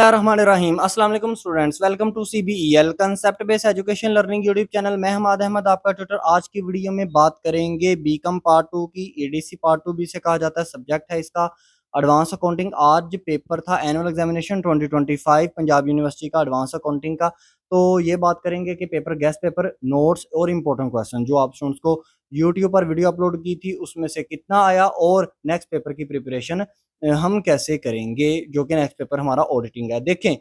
रहमान अस्सलाम वालेकुम students, welcome to CBEL concept based education learning YouTube channel. मैं हमाद अहमद आपका ट्यूटर। आज की वीडियो में बात करेंगे बीकॉम पार्ट 2 की। एडीसी पार्ट 2 भी से कहा जाता है, सब्जेक्ट है इसका एडवांस अकाउंटिंग। आज पेपर था एनुअल एग्जामिनेशन 2025 पंजाब यूनिवर्सिटी का एडवांस अकाउंटिंग का। तो ये बात करेंगे कि पेपर, गेस्ट पेपर, नोट्स और इम्पोर्टेंट क्वेश्चन जो आप स्टूडेंट्स को यूट्यूब पर वीडियो अपलोड की थी उसमें से कितना आया और नेक्स्ट पेपर की प्रिपरेशन हम कैसे करेंगे, जो कि नेक्स्ट पेपर हमारा ऑडिटिंग है। देखें,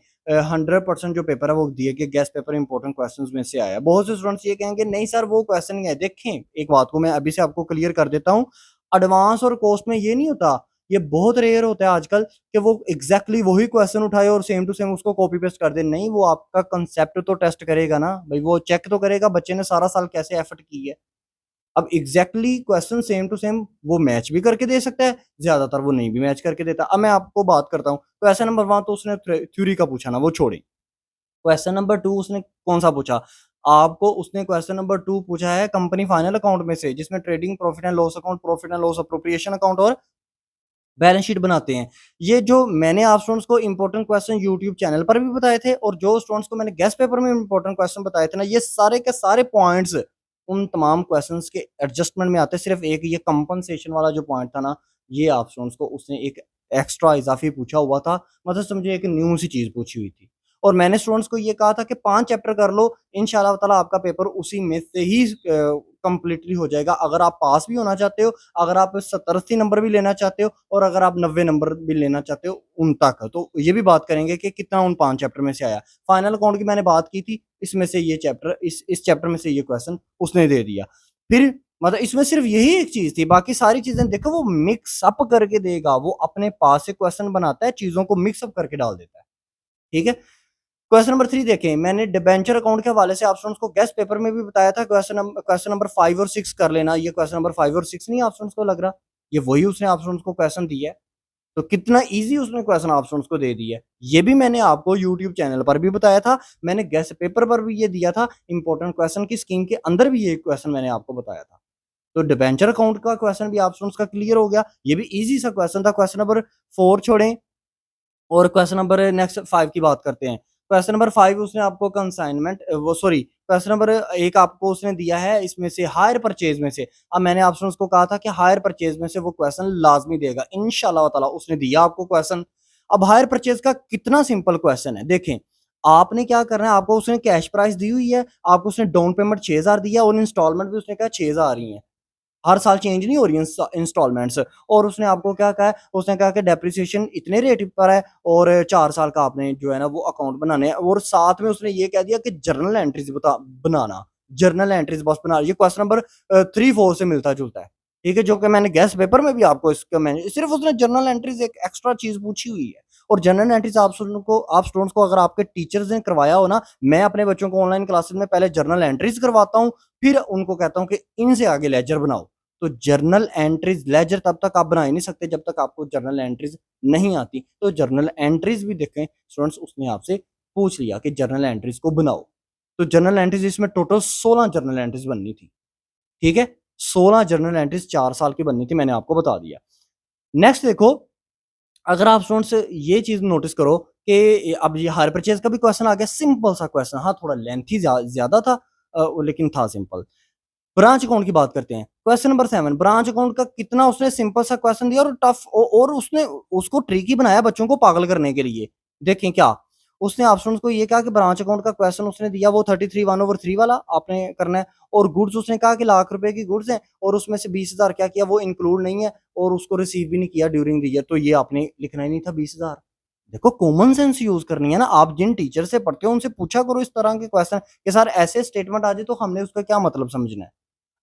100% जो पेपर है वो दिए गए गेस्ट पेपर इंपॉर्टेंट क्वेश्चंस में से आया। बहुत से स्टूडेंट्स ये कहेंगे नहीं सर वो क्वेश्चन नहीं है। देखें, एक बात को मैं अभी से आपको क्लियर कर देता हूँ, एडवांस और कोस्ट में ये नहीं होता, ये बहुत रेयर होता है आजकल कि वो एग्जैक्टली वही क्वेश्चन उठाए और सेम टू सेम उसको कॉपी पेस्ट कर दे। नहीं, वो आपका कंसेप्ट तो टेस्ट करेगा ना भाई, वो चेक तो करेगा बच्चे ने सारा साल कैसे एफर्ट की है। अब exactly question same to same वो मैच भी करके दे सकता है, ज्यादातर वो नहीं भी मैच करके देता। अब मैं आपको बात करता हूँ, क्वेश्चन नंबर 1 तो उसने थ्योरी का पूछा ना, वो छोड़े। क्वेश्चन नंबर 2 उसने कौन सा पूछा आपको? उसने क्वेश्चन नंबर 2 पूछा है कंपनी फाइनल अकाउंट में से, जिसमें trading profit and loss account, profit and loss appropriation account और बैलेंस शीट बनाते हैं। ये जो मैंने आप स्टूडेंट्स को इंपॉर्टेंट क्वेश्चन यूट्यूब चैनल पर भी बताए थे और जो स्टूडेंट्स को मैंने गेस्ट पेपर में इंपॉर्टेंट क्वेश्चन बताए थे ना, ये सारे के सारे पॉइंट्स उन तमाम क्वेश्चंस के एडजस्टमेंट में आते हैं। सिर्फ एक ये कंपनसेशन वाला जो पॉइंट था ना, ये आप स्टूडेंट्स को उसने एक एक्स्ट्रा इजाफी पूछा हुआ था, मतलब समझिए एक न्यू सी चीज पूछी हुई थी। और मैंने स्टूडेंट्स को ये कहा था कि 5 चैप्टर कर लो, इंशाल्लाह ताला आपका पेपर उसी में से ही कंप्लीटली हो जाएगा। अगर आप पास भी होना चाहते हो, अगर आप 70-80 नंबर भी लेना चाहते हो और अगर आप 90 नंबर भी लेना चाहते हो उन तक, तो ये भी बात करेंगे कि कितना उन 5 चैप्टर में से आया। फाइनल अकाउंट की मैंने बात की थी, इसमें से ये चैप्टर, इस चैप्टर में से ये क्वेश्चन उसने दे दिया। फिर मतलब इसमें सिर्फ यही एक चीज थी, बाकी सारी चीजें देखो वो मिक्स अप करके देगा, वो अपने पास से क्वेश्चन बनाता है, चीजों को मिक्स अप करके डाल देता है। ठीक है। क्वेश्चन नंबर 3 देखें, मैंने डिबेंचर अकाउंट के हवाले से आप स्टूडेंट्स को गेस्ट पेपर में भी बताया था। क्वेश्चन नंबर 5 और 6 कर लेना। ये क्वेश्चन नंबर 5 और 6 नहीं आप स्टूडेंट्स को लग रहा, ये वही उसने आप स्टूडेंट्स को क्वेश्चन दिया है। तो कितना इजी उसने क्वेश्चन आप स्टूडेंट्स को दे दिया है। ये भी मैंने आपको यूट्यूब चैनल पर भी बताया था, मैंने गेस्ट पेपर पर भी ये दिया था। इंपॉर्टेंट क्वेश्चन की स्कीम के अंदर भी ये क्वेश्चन मैंने आपको बताया था। तो डिबेंचर अकाउंट का क्वेश्चन भी आप स्टूडेंट्स का क्लियर हो गया, ये भी इजी सा क्वेश्चन था। क्वेश्चन नंबर 4 छोड़ें और क्वेश्चन नंबर नेक्स्ट 5 की बात करते हैं। क्वेश्चन नंबर 5 उसने आपको कंसाइनमेंट, वो सॉरी, क्वेश्चन नंबर 1 आपको उसने दिया है इसमें से हायर परचेज में से। अब मैंने आपसे उसको कहा था कि हायर परचेज में से वो क्वेश्चन लाजमी देगा इंशाल्लाह ताला, उसने दिया आपको क्वेश्चन। अब हायर परचेज का कितना सिंपल क्वेश्चन है, देखें आपने क्या करना है, आपको उसने कैश प्राइस दी हुई है, आपको उसने डाउन पेमेंट 6000 दिया और इंस्टॉलमेंट भी उसने कहा 6000 ही है। हर साल चेंज नहीं हो रही इंस्टॉलमेंट्स। और उसने आपको क्या कहा है, उसने कहा कि डेप्रिसिएशन इतने रेट पर है और 4 साल का आपने जो है ना वो अकाउंट बनाने हैं। और साथ में उसने ये कह दिया कि जर्नल एंट्रीज बनाना, जर्नल एंट्रीज बॉस बना। ये क्वेश्चन नंबर 3-4 से मिलता जुलता है। ठीक है, जो कि मैंने गेस्ट पेपर में भी आपको इसका मैंने सिर्फ उसने जर्नल एंट्रीज एक एक्स्ट्रा चीज पूछी हुई है। और जनरल एंट्रीज आप स्टूडेंट्स को अगर आपके टीचर्स ने करवाया हो ना, मैं अपने बच्चों को ऑनलाइन क्लासेस में पहले जर्नल एंट्रीज करवाता हूँ, फिर उनको कहता हूँ कि इनसे आगे लेजर बनाओ। तो जर्नल एंट्रीज, लेजर तब तक आप बना ही नहीं सकते जब तक आपको जर्नल एंट्रीज नहीं आती। तो जर्नल एंट्रीज भी देखें स्टूडेंट्स, उसने आपसे पूछ लिया कि जर्नल एंट्रीज को बनाओ। तो जर्नल एंट्रीज इसमें टोटल 16 जर्नल एंट्रीज बननी थी। ठीक है, 16 जर्नल एंट्रीज 4 साल की बननी थी, मैंने आपको बता दिया। नेक्स्ट देखो, अगर आप स्टूडेंट्स ये चीज नोटिस करो कि अब ये हायर परचेज का भी क्वेश्चन आ गया, सिंपल सा क्वेश्चन, हाँ थोड़ा लेंथी ज्यादा था लेकिन था सिंपल। ब्रांच अकाउंट की बात करते हैं। क्वेश्चन नंबर 7, ब्रांच अकाउंट का कितना उसने सिंपल सा क्वेश्चन दिया और टफ, और उसने उसको ट्रिकी बनाया बच्चों को पागल करने के लिए। देखें क्या उसने आप स्टूडेंट्स को ये कहा कि ब्रांच अकाउंट का क्वेश्चन उसने दिया वो 33 1/3 वाला आपने करना है। और गुड्स उसने कहा कि लाख रुपए की गुड्स हैं और उसमें से 20,000 क्या किया, वो इंक्लूड नहीं है और उसको रिसीव भी नहीं किया ड्यूरिंग द ईयर, तो ये आपने लिखना ही नहीं था 20,000। देखो कॉमन सेंस यूज करनी है ना, आप जिन टीचर से पढ़ते हो उनसे पूछा करो इस तरह के क्वेश्चन कि सर ऐसे स्टेटमेंट आ जाए तो हमने उसका क्या मतलब समझना है।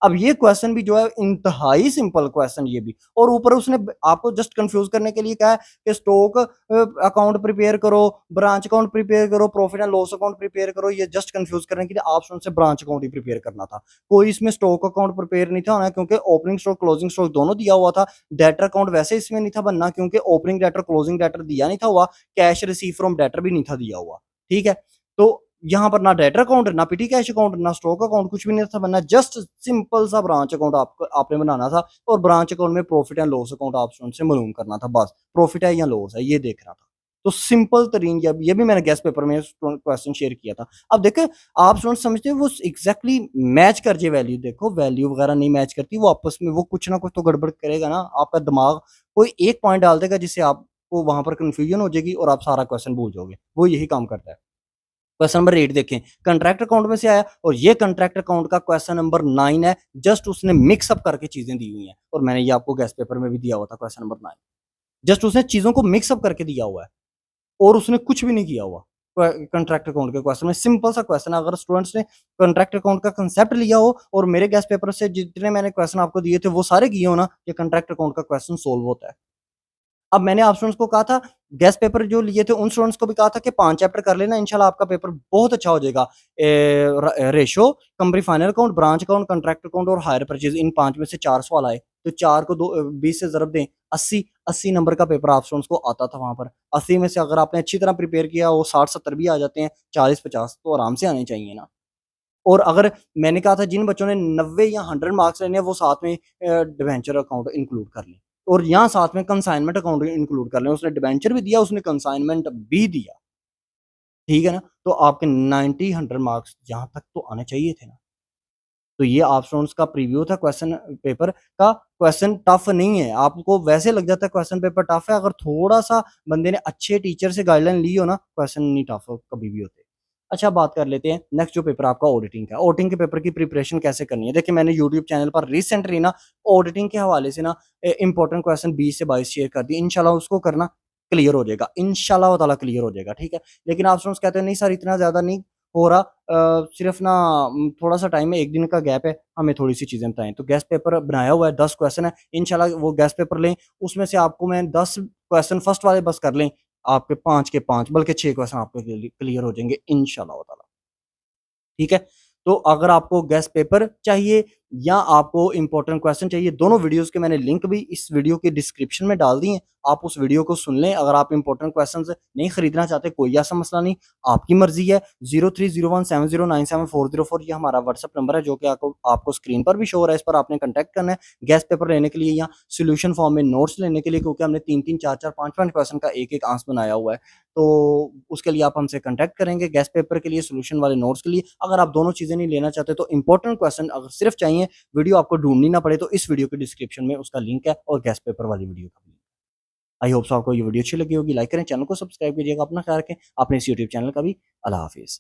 अब ये क्वेश्चन भी जो है इंतहाई सिंपल क्वेश्चन ये भी, और ऊपर उसने आपको जस्ट कंफ्यूज करने के लिए कहा है कि स्टॉक अकाउंट प्रिपेयर करो, ब्रांच अकाउंट प्रिपेयर करो, profit and loss account prepare करो। ये जस्ट कंफ्यूज करने के लिए आप से ब्रांच अकाउंट ही प्रिपेयर करना था, कोई इसमें स्टॉक अकाउंट प्रिपेयर नहीं था होना, क्योंकि ओपनिंग स्टॉक क्लोजिंग स्टॉक दोनों दिया हुआ था। डेटर अकाउंट वैसे इसमें नहीं था बनना क्योंकि ओपनिंग डेटर क्लोजिंग डेटर दिया नहीं था हुआ, कैश रिसीव फ्रॉम डेटर भी नहीं था दिया हुआ। ठीक है, तो यहाँ पर ना डेटर अकाउंट, ना पिटी कैश अकाउंट, ना स्टॉक अकाउंट, कुछ भी नहीं था बनना, जस्ट सिंपल सा ब्रांच अकाउंट आपको आपने बनाना था। और ब्रांच अकाउंट में प्रॉफिट एंड लॉस अकाउंट आप से मालूम करना था, बस प्रॉफिट है या लॉस है ये देखना था। तो सिंपल तरीन, ये भी मैंने गेस्ट पेपर में क्वेश्चन शेयर किया था। अब देखें, आप स्टूडेंट समझते हो वो एग्जैक्टली मैच कर जाए वैल्यू, देखो वैल्यू वगैरह नहीं मैच करती, वो आपस में वो कुछ ना कुछ तो गड़बड़ करेगा ना, आपका दिमाग कोई एक पॉइंट डाल देगा जिससे आपको वहां पर कंफ्यूजन हो जाएगी और आप सारा क्वेश्चन भूल जाओगे, वो यही काम करता है। क्वेश्चन नंबर 8 देखें, कंट्रैक्ट अकाउंट में से आया और ये कंट्रैक्ट अकाउंट का क्वेश्चन नंबर 9 है। जस्ट उसने मिक्स अप करके चीजें दी हुई हैं और मैंने ये आपको गेस्ट पेपर में भी दिया हुआ था क्वेश्चन नंबर 9। जस्ट उसने चीजों को मिक्स अप करके दिया हुआ है और उसने कुछ भी नहीं किया हुआ। कंट्रैक्ट अकाउंट के क्वेश्चन में सिंपल सा क्वेश्चन है, अगर स्टूडेंट्स ने कंट्रैक्ट अकाउंट का कंसेप्ट लिया हो और मेरे गेस्ट पेपर से जितने मैंने क्वेश्चन आपको दिए थे वो सारे किए हो ना, ये कंट्रैक्ट अकाउंट का क्वेश्चन सोल्व होता है। अब मैंने आप स्टूडेंट्स को कहा था, गेस्ट पेपर जो लिए थे उन स्टूडेंट्स को भी कहा था कि 5 चैप्टर कर लेना, इंशाल्लाह आपका पेपर बहुत अच्छा हो जाएगा। Ratio, company final account, branch account, contract account और हायर परचेज, इन 5 में से 4 सवाल आए। तो 4 को 20 से ज़रब दें, 80 नंबर का पेपर आप स्टूडेंट्स को आता था वहाँ पर। 80 में से अगर आपने अच्छी तरह प्रिपेयर किया, वो 60-70 भी आ जाते हैं, 40-50 तो आराम से आने चाहिए ना। और अगर मैंने कहा था जिन बच्चों ने 90 या 100 मार्क्स लेने हैं वो साथ में डिबेंचर अकाउंट इंक्लूड कर लें और यहाँ साथ में कंसाइनमेंट अकाउंट इंक्लूड कर लें। उसने डिबेंचर भी दिया, उसने कंसाइनमेंट भी दिया, ठीक है ना? तो आपके 90 100 मार्क्स यहाँ तक तो आने चाहिए थे ना। तो ये आप स्टूडेंट्स का प्रीव्यू था क्वेश्चन पेपर का। क्वेश्चन टफ नहीं है, आपको वैसे लग जाता है क्वेश्चन पेपर टफ है, अगर थोड़ा सा बंदे ने अच्छे टीचर से गाइडलाइन ली हो ना, क्वेश्चन नहीं टफ कभी भी होते। अच्छा, बात कर लेते हैं नेक्स्ट जो पेपर आपका ऑडिटिंग का। ऑडिटिंग के पेपर की प्रिपरेशन कैसे करनी है, देखिए मैंने यूट्यूब चैनल पर रिसेंटली ना ऑडिटिंग के हवाले से ना इंपॉर्टेंट क्वेश्चन 20 से 22 शेयर कर दिए। इंशाल्लाह उसको करना, क्लियर हो जाएगा, इंशाल्लाह ताला क्लियर हो जाएगा, ठीक है। लेकिन आप स्टूडेंट्स कहते हैं नहीं सर इतना ज्यादा नहीं हो रहा, सिर्फ ना थोड़ा-सा टाइम है, 1 दिन का गैप है, हमें थोड़ी-सी चीज़ें बताएँ। तो गेस्ट पेपर बनाया हुआ है, 10 क्वेश्चन है, इंशाल्लाह वो गेस्ट पेपर लें, उसमें से आपको मैं 10 क्वेश्चन फर्स्ट वाले बस कर लें, आपके 5 के 5 बल्कि 6 क्वेश्चन आपके क्लियर हो जाएँगे इंशाल्लाह ताला। ठीक है? तो अगर आपको गेस्ट पेपर चाहिए या आपको इम्पोर्टेंट क्वेश्चन चाहिए, दोनों वीडियोज़ के मैंने लिंक भी इस वीडियो के डिस्क्रिप्शन में डाल दिए हैं। आप उस वीडियो को सुन लें। अगर आप इम्पोर्टेंट क्वेश्चन्स नहीं खरीदना चाहते, कोई ऐसा मसला नहीं, आपकी मर्ज़ी है। 0301709744 ये हमारा व्हाट्सएप नंबर है, जो कि आपको आपको स्क्रीन पर भी शो हो रहा है, इस पर आपने कॉन्टैक्ट करना है गेस्ट पेपर लेने के लिए या सॉल्यूशन फॉर्म में नोट्स लेने के लिए, क्योंकि हमने 3-3 4-4 5-5 क्वेश्चन का एक-एक आंसर बनाया हुआ है। तो उसके लिए आप हमसे कॉन्टैक्ट करेंगे, गेस्ट पेपर के लिए, सॉल्यूशन वाले नोट्स के लिए। अगर आप दोनों चीज़ें नहीं लेना चाहते तो इम्पोर्टेंट क्वेश्चन अगर सिर्फ चाहिए, वीडियो आपको ढूँढनी ना पड़े, तो इस वीडियो के डिस्क्रिप्शन में उसका लिंक है और गेस्ट पेपर वाली वीडियो का भी। आई होप सो आपको ये वीडियो अच्छी लगी होगी, लाइक करें, चैनल को सब्सक्राइब कीजिएगा, अपना ख्याल रखें, अपने इस यूट्यूब चैनल का भी। अल्लाह हाफ़िज़।